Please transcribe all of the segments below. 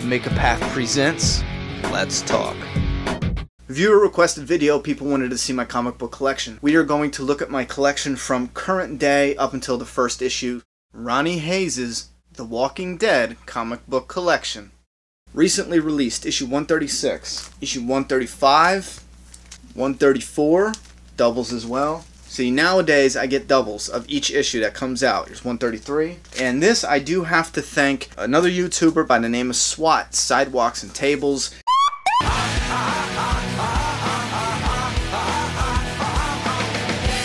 Make a Path presents Let's Talk. Viewer requested video, people wanted to see my comic book collection. We are going to look at my collection from current day up until the first issue. Ronny Haze's The Walking Dead comic book collection. Recently released issue 136, issue 135, 134, doubles as well. See, nowadays I get doubles of each issue that comes out. Here's 133. And this I do have to thank another YouTuber by the name of SWAT, Sidewalks and Tables.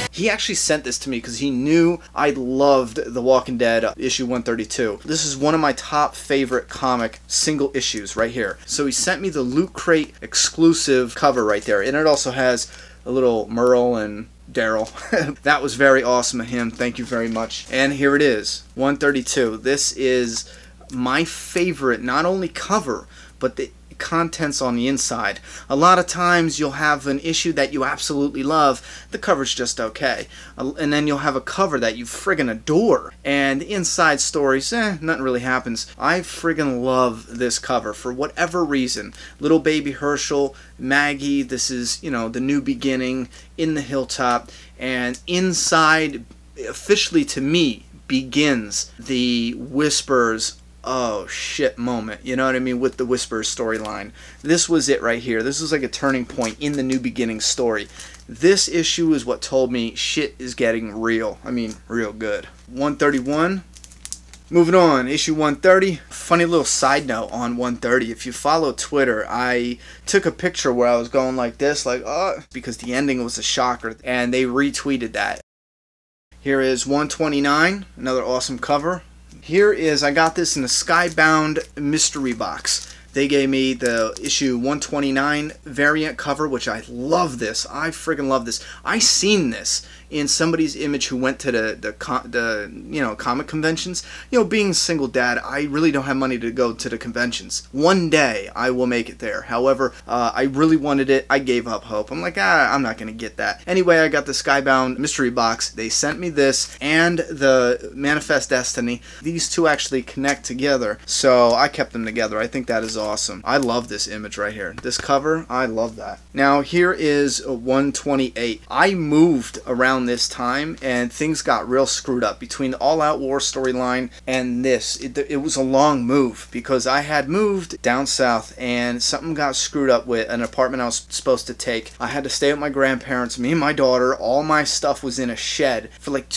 He actually sent this to me because he knew I loved The Walking Dead issue 132. This is one of my top favorite comic single issues right here. So he sent me the Loot Crate exclusive cover right there. And it also has a little Merle and Daryl. That was very awesome of him. Thank you very much. And here it is, 132. This is my favorite, not only cover, but the contents on the inside. A lot of times you'll have an issue that you absolutely love, the cover's just okay, and then you'll have a cover that you friggin' adore, and the inside stories, nothing really happens. I friggin' love this cover for whatever reason. Little baby Herschel, Maggie, this is, you know, the new beginning in the hilltop, and inside, officially to me, begins the Whispers oh shit moment, you know what I mean, with the Whispers storyline. This was it right here. This was like a turning point in the new beginning story. This issue is what told me shit is getting real. I mean, real good. 131. Moving on, issue 130. Funny little side note on 130. If you follow Twitter, I took a picture where I was going like this, like, oh, because the ending was a shocker, and they retweeted that. Here is 129, another awesome cover. Here is, I got this in a Skybound mystery box. They gave me the issue 129 variant cover, which I love this. I friggin' love this. I seen this in somebody's image who went to the you know, comic conventions. You know, being a single dad, I really don't have money to go to the conventions. One day I will make it there. However, I really wanted it. I gave up hope. I'm like, I'm not gonna get that. Anyway, I got the Skybound mystery box. They sent me this and the Manifest Destiny. These two actually connect together, so I kept them together. I think that is awesome. I love this image right here. This cover, I love that. Now here is 128. I moved around this time and things got real screwed up between the All Out War storyline and this. It was a long move because I had moved down south and something got screwed up with an apartment I was supposed to take. I had to stay with my grandparents, me and my daughter. All my stuff was in a shed for like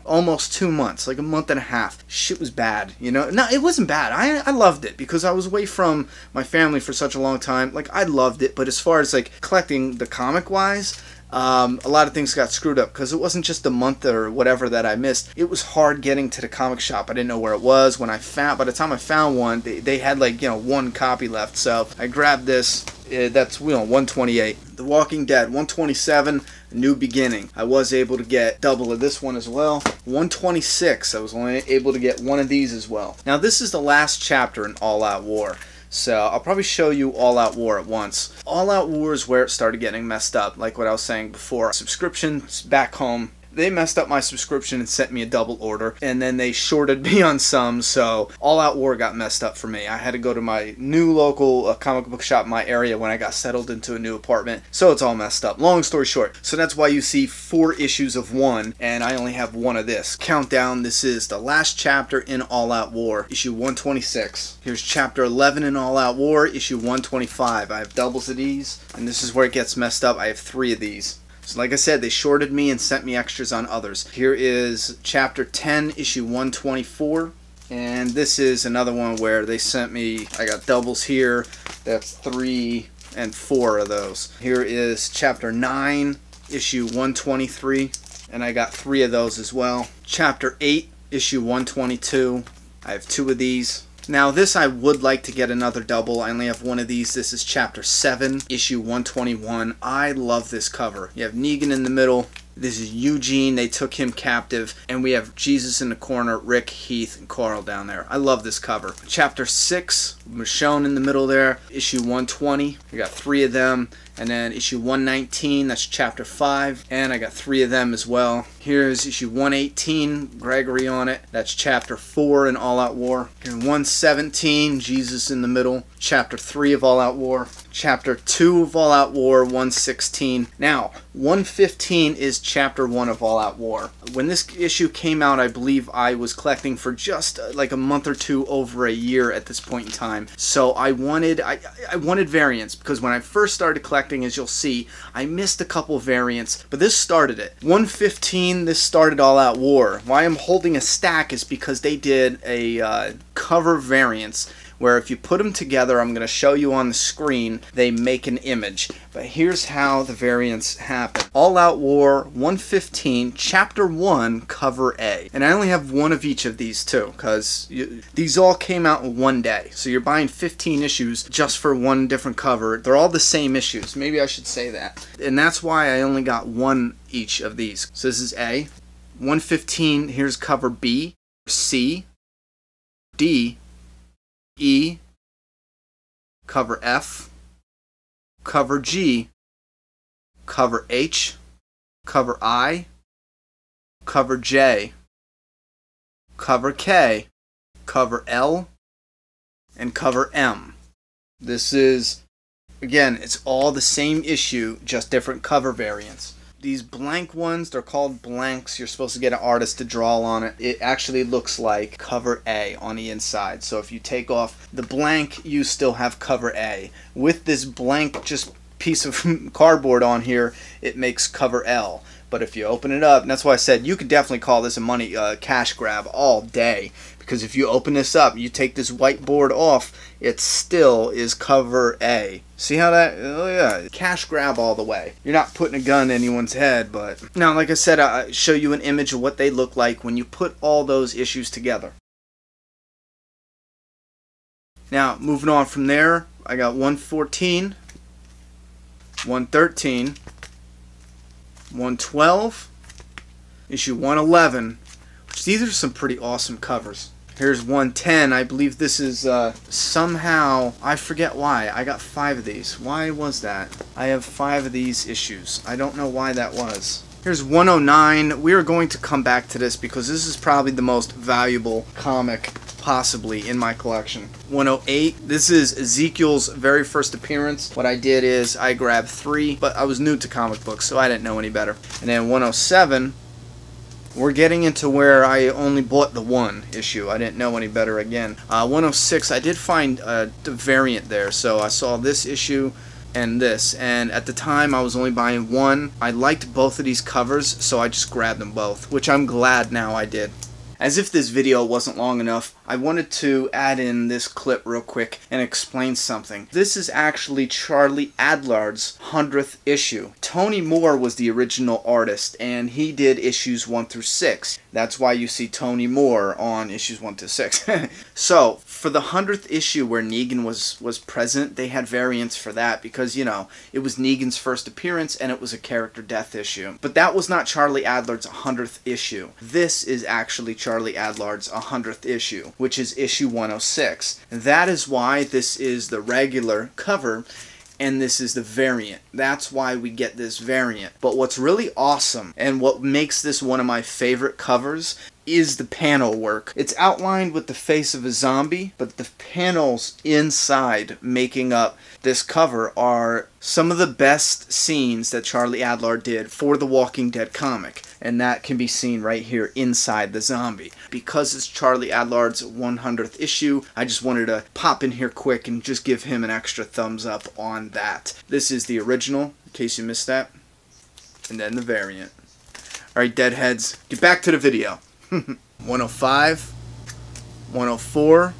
almost 2 months, like a month and a half. Shit was bad, you know? No, it wasn't bad. I loved it because I was away from my family for such a long time. Like, I loved it, but as far as like collecting the comic wise, a lot of things got screwed up because it wasn't just a month or whatever that I missed. It was hard getting to the comic shop. I didn't know where it was. By the time I found one, they had like, you know, one copy left. So I grabbed this. That's, you know, 128. The Walking Dead, 127. New Beginning. I was able to get double of this one as well. 126. I was only able to get one of these as well. Now this is the last chapter in All Out War. So I'll probably show you All Out War at once. All Out War is where it started getting messed up, like what I was saying before. Subscriptions back home. They messed up my subscription and sent me a double order, and then they shorted me on some, so All Out War got messed up for me. I had to go to my new local comic book shop in my area when I got settled into a new apartment, so it's all messed up. Long story short, so that's why you see 4 issues of one, and I only have one of this. Countdown, this is the last chapter in All Out War, issue 126. Here's chapter 11 in All Out War, issue 125. I have doubles of these, and this is where it gets messed up. I have 3 of these. So like I said, they shorted me and sent me extras on others. Here is chapter 10, issue 124. And this is another one where they sent me, I got doubles here. That's 3 and 4 of those. Here is chapter 9, issue 123. And I got 3 of those as well. Chapter 8, issue 122. I have 2 of these. Now this I would like to get another double. I only have one of these. This is chapter 7, issue 121. I love this cover. You have Negan in the middle. This is Eugene. They took him captive. And we have Jesus in the corner, Rick, Heath, and Carl down there. I love this cover. Chapter 6, Michonne in the middle there. Issue 120. We got 3 of them. And then issue 119, that's chapter 5, and I got 3 of them as well. Here's issue 118, Gregory on it, that's chapter 4 in All Out War. Here 117, Jesus in the middle, chapter 3 of All Out War. Chapter 2 of All Out War, 116. Now, 115 is chapter 1 of All Out War. When this issue came out, I believe I was collecting for just like a month or two over a year at this point in time. So I wanted variants, because when I first started collecting, as you'll see, I missed a couple variants, but this started it. 115, this started All Out War. Why I'm holding a stack is because they did a cover variants, where if you put them together, I'm going to show you on the screen, they make an image. But here's how the variants happen. All Out War 115, Chapter 1, Cover A. And I only have one of each of these too, because these all came out in one day. So you're buying 15 issues just for one different cover. They're all the same issues. Maybe I should say that. And that's why I only got one each of these. So this is A. 115, here's cover B, C, D, E, cover F, cover G, cover H, cover I, cover J, cover K, cover L, and cover M. This is, again, it's all the same issue, just different cover variants. These blank ones, they're called blanks. You're supposed to get an artist to draw on it. It actually looks like cover A on the inside. So if you take off the blank, you still have cover A. With this blank just piece of cardboard on here, it makes cover L. But if you open it up, and that's why I said you could definitely call this a cash grab all day. Because if you open this up, you take this whiteboard off, it still is cover A. See how that, oh yeah, cash grab all the way. You're not putting a gun in anyone's head, but... Now, like I said, I'll show you an image of what they look like when you put all those issues together. Now, moving on from there, I got 114, 113, 112, issue 111, which these are some pretty awesome covers. Here's 110. I believe this is somehow, I forget why. I got 5 of these. Why was that? I have 5 of these issues. I don't know why that was. Here's 109. We are going to come back to this because this is probably the most valuable comic possibly in my collection. 108. This is Ezekiel's very first appearance. What I did is I grabbed 3, but I was new to comic books, so I didn't know any better. And then 107. We're getting into where I only bought the 1 issue. I didn't know any better again. 106, I did find the variant there. So I saw this issue and this. And at the time, I was only buying 1. I liked both of these covers, so I just grabbed them both, which I'm glad now I did. As if this video wasn't long enough, I wanted to add in this clip real quick and explain something. This is actually Charlie Adlard's 100th issue. Tony Moore was the original artist, and he did issues 1 through 6. That's why you see Tony Moore on issues 1 to 6. So, for the 100th issue where Negan was present, they had variants for that because, you know, it was Negan's first appearance and it was a character death issue. But that was not Charlie Adlard's 100th issue. This is actually Charlie Adlard's 100th issue, which is issue 106. That is why this is the regular cover and this is the variant. That's why we get this variant. But what's really awesome and what makes this one of my favorite covers is the panel work. It's outlined with the face of a zombie, but the panels inside making up this cover are some of the best scenes that Charlie Adlard did for the Walking Dead comic. And that can be seen right here inside the zombie. Because it's Charlie Adlard's 100th issue, I just wanted to pop in here quick and just give him an extra thumbs up on that. This is the original, in case you missed that. And then the variant. Alright, Deadheads, get back to the video. 105, 104,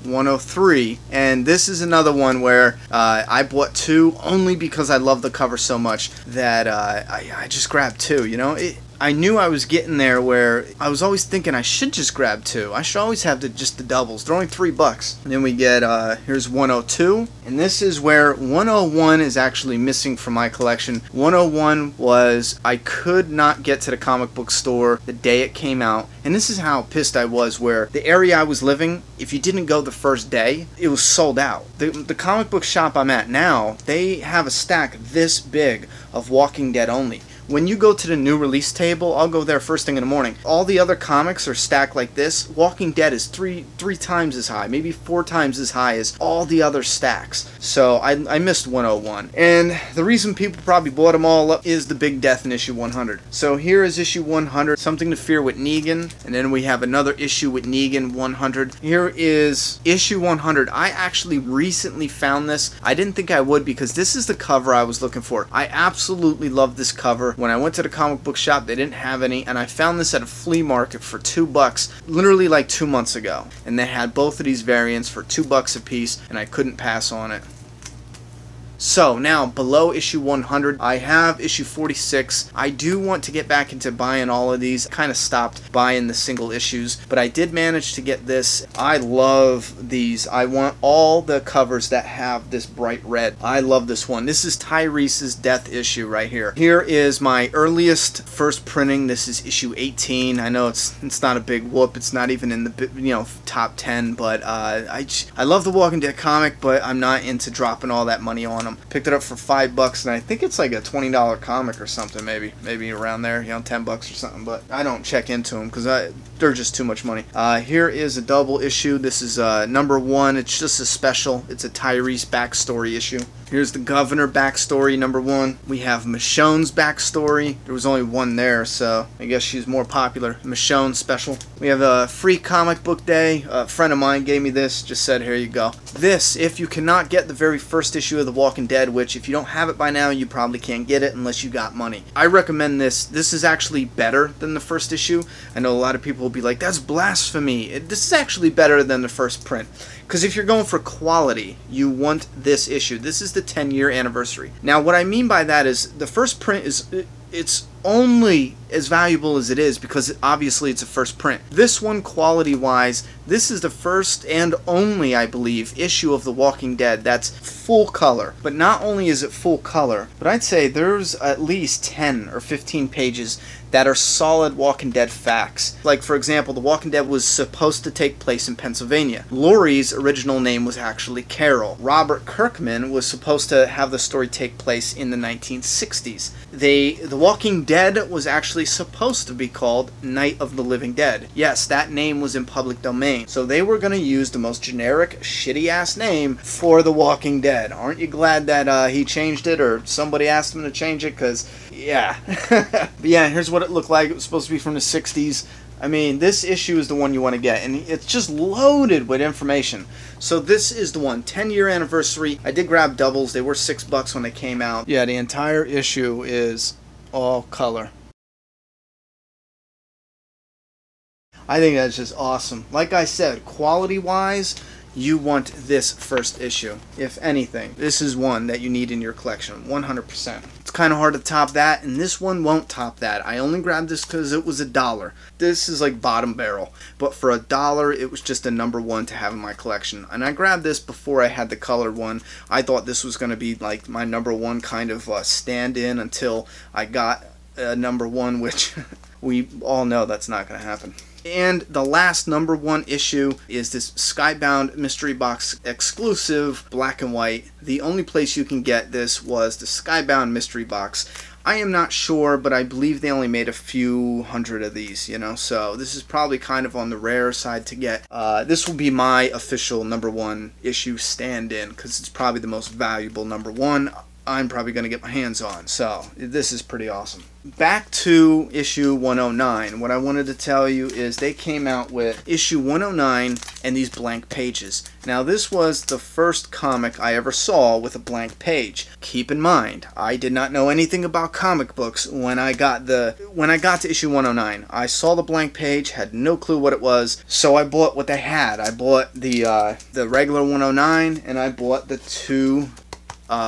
103, and this is another one where I bought 2 only because I love the cover so much that I just grabbed 2. You know, I knew I was getting there where I was always thinking I should just grab 2. I should always have just the doubles. They're only $3. And then we get, here's 102. And this is where 101 is actually missing from my collection. 101 was, I could not get to the comic book store the day it came out. And this is how pissed I was, where the area I was living, if you didn't go the first day, it was sold out. The comic book shop I'm at now, they have a stack this big of Walking Dead only. When you go to the new release table, I'll go there first thing in the morning. All the other comics are stacked like this. Walking Dead is three times as high, maybe 4 times as high as all the other stacks. So I missed 101. And the reason people probably bought them all up is the big death in issue 100. So here is issue 100, Something to Fear with Negan. And then we have another issue with Negan, 100. Here is issue 100. I actually recently found this. I didn't think I would because this is the cover I was looking for. I absolutely love this cover. When I went to the comic book shop, they didn't have any, and I found this at a flea market for $2, literally like 2 months ago. And they had both of these variants for $2 a piece, and I couldn't pass on it. So now below issue 100, I have issue 46. I do want to get back into buying all of these. Kind of stopped buying the single issues, but I did manage to get this. I love these. I want all the covers that have this bright red. I love this one. This is Tyrese's death issue right here. Here is my earliest first printing. This is issue 18. I know it's not a big whoop. It's not even in the top 10, but I love the Walking Dead comic, but I'm not into dropping all that money on them. Picked it up for $5, and I think it's like a $20 comic or something, maybe around there, $10 or something. But I don't check into them because they're just too much money. Here is a double issue. This is number 1. It's just a special. It's a Tyrese backstory issue. Here's the Governor backstory, number 1. We have Michonne's backstory. There was only one there, so I guess she's more popular. Michonne special. We have a free comic book day. A friend of mine gave me this, just said, here you go. This, if you cannot get the very first issue of The Walking Dead, which if you don't have it by now, you probably can't get it unless you got money. I recommend this. This is actually better than the first issue. I know a lot of people will be like, that's blasphemy. This is actually better than the first print. Because if you're going for quality, you want this issue. This is the 10-year anniversary. Now, what I mean by that is the first print it's only as valuable as it is because obviously it's a first print. This one, quality-wise, this is the first and only, I believe, issue of The Walking Dead that's full color. But not only is it full color, but I'd say there's at least 10 or 15 pages that are solid Walking Dead facts. Like, for example, The Walking Dead was supposed to take place in Pennsylvania. Laurie's original name was actually Carol. Robert Kirkman was supposed to have the story take place in the 1960s. The Walking Dead was actually supposed to be called Night of the Living Dead. Yes, that name was in public domain. So they were going to use the most generic, shitty-ass name for The Walking Dead. Aren't you glad that he changed it, or somebody asked him to change it? Because, yeah. But yeah, here's what it looked like. It was supposed to be from the 60s. I mean, this issue is the one you want to get, and it's just loaded with information. So this is the one, 10-year anniversary. I did grab doubles. They were $6 when they came out. Yeah, the entire issue is all color. I think that's just awesome. Like I said, quality-wise, you want this first issue. If anything, this is one that you need in your collection, 100%. It's kind of hard to top that, and this one won't top that. I only grabbed this because it was $1. This is like bottom barrel, but for $1, it was just a number 1 to have in my collection. And I grabbed this before I had the colored one. I thought this was going to be like my number 1 kind of stand-in until I got number 1, which we all know that's not going to happen. And the last number 1 issue is this Skybound Mystery Box exclusive, black and white. The only place you can get this was the Skybound Mystery Box. I am not sure, but I believe they only made a few hundred of these, so this is probably kind of on the rare side to get. This will be my official number 1 issue stand-in, because it's probably the most valuable number 1 I'm probably going to get my hands on. So this is pretty awesome. Back to issue 109. What I wanted to tell you is they came out with issue 109 and these blank pages. Now this was the first comic I ever saw with a blank page. Keep in mind, I did not know anything about comic books when I got to issue 109. I saw the blank page, had no clue what it was, so I bought what they had. I bought the regular 109 and I bought the 2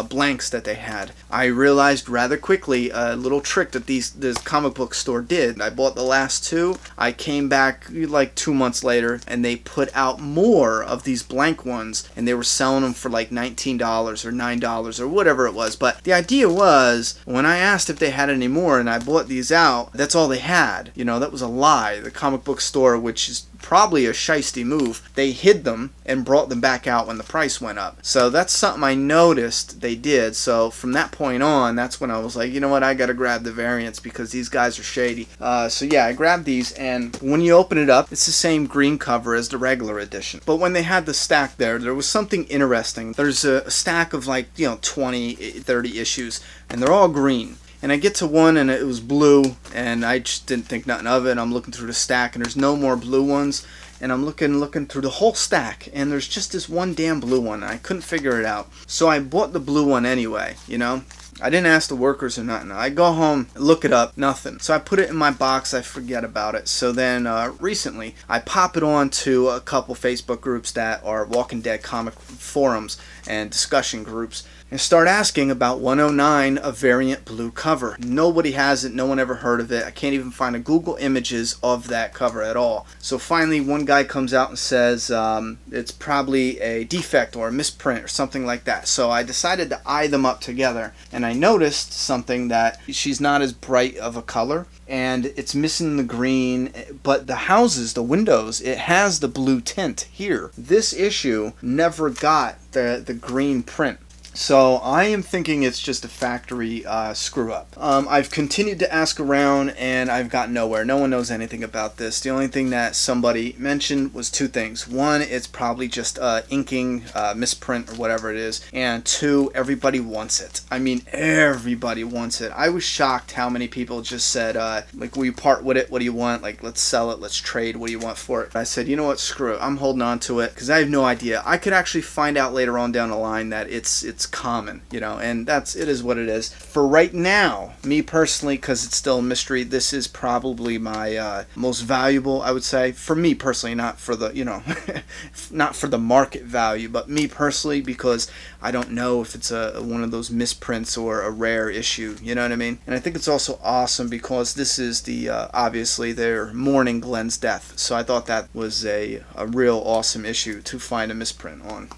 blanks that they had. I realized rather quickly a little trick that this comic book store did. I bought the last two. I came back like 2 months later and they put out more of these blank ones, and they were selling them for like $19 or $9 or whatever it was. But the idea was, when I asked if they had any more and I bought these out, that's all they had. You know, that was a lie. The comic book store, which is probably a shiesty move, they hid them and brought them back out when the price went up. So that's something I noticed they did. So from that point on, that's when I was like, you know what, I gotta grab the variants because these guys are shady. So yeah, I grabbed these, and when you open it up, it's the same green cover as the regular edition. But when they had the stack there was something interesting. There's a stack of like, you know, 20, 30 issues, and they're all green. And I get to one and it was blue, and I just didn't think nothing of it. I'm looking through the stack and there's no more blue ones, and I'm looking through the whole stack, and there's just this one damn blue one, and I couldn't figure it out. So I bought the blue one anyway, you know. I didn't ask the workers or nothing. I go home, look it up, nothing. So I put it in my box, I forget about it. So then recently, I pop it on to a couple Facebook groups that are Walking Dead comic forums and discussion groups, and start asking about 109, a variant blue cover. Nobody has it, no one ever heard of it. I can't even find a Google images of that cover at all. So finally one guy comes out and says it's probably a defect or a misprint or something like that. So I decided to eye them up together, and I noticed something, that she's not as bright of a color, and it's missing the green, but the houses, the windows, it has the blue tint here. This issue never got the green print. So I am thinking it's just a factory screw up. I've continued to ask around and I've got nowhere. No one knows anything about this. The only thing that somebody mentioned was two things. One, it's probably just inking misprint or whatever it is. And two, everybody wants it. I mean, everybody wants it. I was shocked how many people just said, like, will you part with it? What do you want? Like, let's sell it. Let's trade. What do you want for it? I said, you know what? Screw it. I'm holding on to it because I have no idea. I could actually find out later on down the line that it's common, you know, and it is what it is. For right now, me personally, because it's still a mystery, this is probably my most valuable, I would say, for me personally, not for the, you know, not for the market value, but me personally, because I don't know if it's one of those misprints or a rare issue, you know what I mean? And I think it's also awesome because this is the, obviously, they're mourning Glenn's death, so I thought that was a real awesome issue to find a misprint on.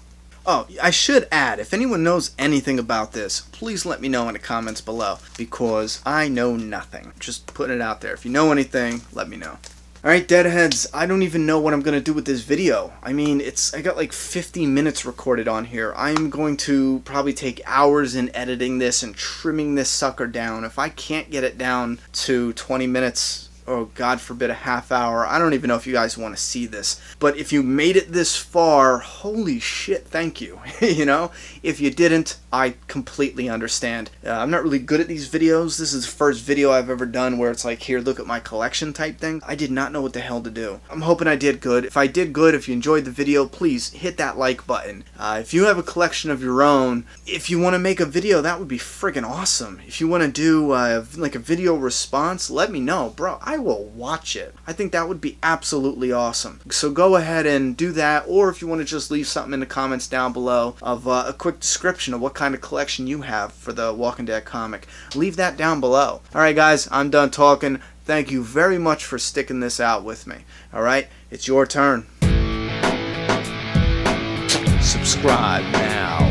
Oh, I should add, if anyone knows anything about this, please let me know in the comments below, because I know nothing. Just putting it out there. If you know anything, let me know. Alright, Deadheads, I don't even know what I'm going to do with this video. I mean, I got like 50 minutes recorded on here. I'm going to probably take hours in editing this and trimming this sucker down. If I can't get it down to 20 minutes, oh, God forbid, a half hour. I don't even know if you guys want to see this. But if you made it this far, holy shit, thank you. You know? If you didn't, I completely understand. I'm not really good at these videos. This is the first video I've ever done where it's like, here, look at my collection type thing. I did not know what the hell to do. I'm hoping I did good. If I did good, if you enjoyed the video, please hit that like button. If you have a collection of your own, if you want to make a video, that would be friggin' awesome. If you want to do like a video response, let me know. Bro, I will watch it. I think that would be absolutely awesome. So go ahead and do that, or if you want to just leave something in the comments down below of a quick description of what kind of collection you have for the Walking Dead comic, leave that down below. Alright guys, I'm done talking. Thank you very much for sticking this out with me. Alright, it's your turn. Subscribe now.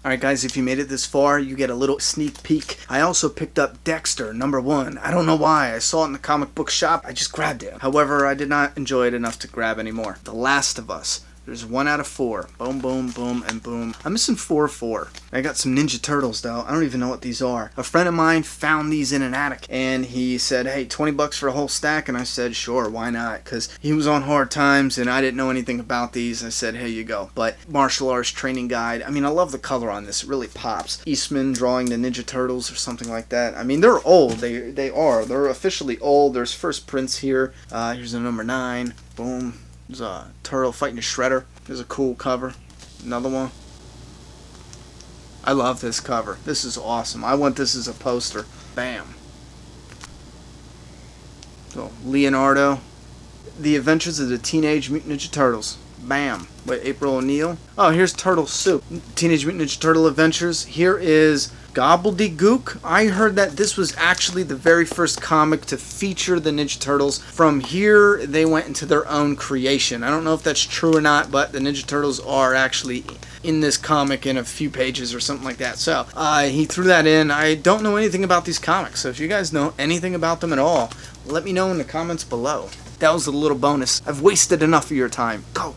Alright guys, if you made it this far, you get a little sneak peek. I also picked up Dexter, #1. I don't know why. I saw it in the comic book shop. I just grabbed it. However, I did not enjoy it enough to grab any more. The Last of Us. There's 1 out of 4. Boom, boom, boom, and boom. I'm missing 4. I got some Ninja Turtles, though. I don't even know what these are. A friend of mine found these in an attic, and he said, hey, 20 bucks for a whole stack, and I said, sure, why not? Because he was on hard times, and I didn't know anything about these. I said, here you go. But martial arts training guide. I mean, I love the color on this. It really pops. Eastman drawing the Ninja Turtles or something like that. I mean, they're old. They are. They're officially old. There's first prints here. Here's a #9. Boom. There's a turtle fighting a shredder. There's a cool cover. Another one. I love this cover. This is awesome. I want this as a poster. Bam. So, Leonardo. The Adventures of the Teenage Mutant Ninja Turtles. Bam. Wait, April O'Neil. Oh, here's Turtle Soup. Teenage Mutant Ninja Turtle Adventures. Here is Gobbledygook. I heard that this was actually the very first comic to feature the Ninja Turtles. From here, they went into their own creation. I don't know if that's true or not, but the Ninja Turtles are actually in this comic in a few pages or something like that. So he threw that in. I don't know anything about these comics, so if you guys know anything about them at all, let me know in the comments below. That was a little bonus. I've wasted enough of your time. Go!